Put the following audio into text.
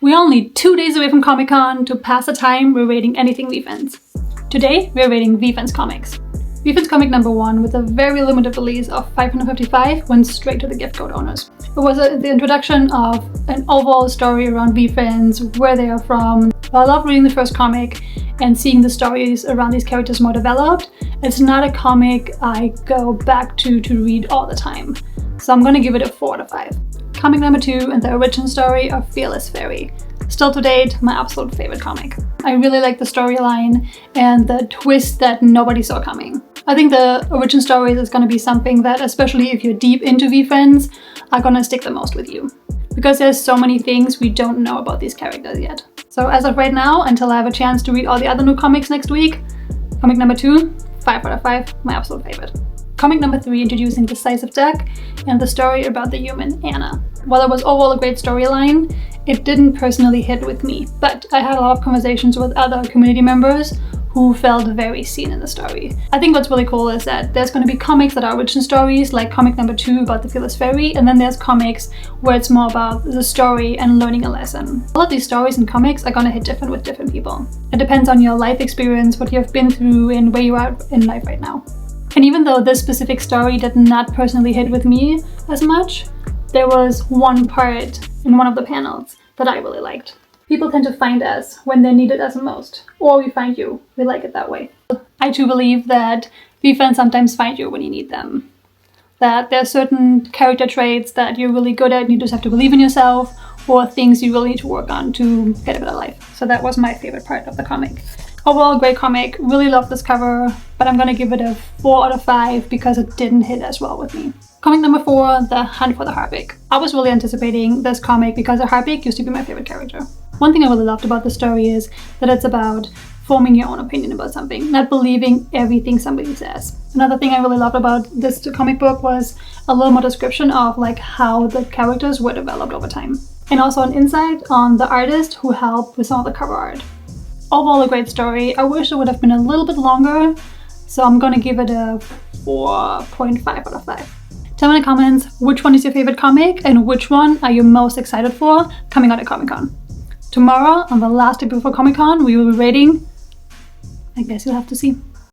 We're only 2 days away from Comic-Con. To pass the time, we're rating anything VeeFriends. Today, we're rating VeeFriends Comics. VeeFriends Comic number 1, with a very limited release of 555, went straight to the gift code owners. It was the introduction of an overall story around VeeFriends, where they are from. While I love reading the first comic and seeing the stories around these characters more developed, it's not a comic I go back to read all the time. So I'm gonna give it a 4 out of 5. Comic number 2 and the origin story of Fearless Fairy. Still to date, my absolute favorite comic. I really like the storyline and the twist that nobody saw coming. I think the origin stories is going to be something that, especially if you're deep into VeeFriends, are going to stick the most with you. Because there's so many things we don't know about these characters yet. So as of right now, until I have a chance to read all the other new comics next week, comic number 2, 5 out of 5, my absolute favorite. Comic number 3, introducing Decisive Deck and the story about the human Anna. While it was overall a great storyline, it didn't personally hit with me, but I had a lot of conversations with other community members who felt very seen in the story. I think what's really cool is that there's going to be comics that are origin stories, like comic number 2 about the Fearless Fairy, and then there's comics where it's more about the story and learning a lesson. All of these stories and comics are going to hit different with different people. It depends on your life experience, what you've been through, and where you are in life right now. And even though this specific story did not personally hit with me as much, there was one part in one of the panels that I really liked. People tend to find us when they're needed us the most, or we find you. We like it that way. I too believe that VeeFriends sometimes find you when you need them. That there are certain character traits that you're really good at and you just have to believe in yourself, or things you really need to work on to get a better life. So that was my favorite part of the comic. Overall, great comic. Really love this cover, but I'm gonna give it a 4 out of 5 because it didn't hit as well with me. Comic number 4, The Hunt for the Harpic. I was really anticipating this comic because the Harpic used to be my favorite character. One thing I really loved about the story is that it's about forming your own opinion about something, not believing everything somebody says. Another thing I really loved about this comic book was a little more description of like how the characters were developed over time. And also an insight on the artist who helped with some of the cover art. Overall, a great story. I wish it would have been a little bit longer, so I'm gonna give it a 4.5 out of 5. Tell me in the comments which one is your favorite comic and which one are you most excited for coming out at Comic-Con. Tomorrow, on the last day before Comic-Con, we will be rating. I guess you'll have to see.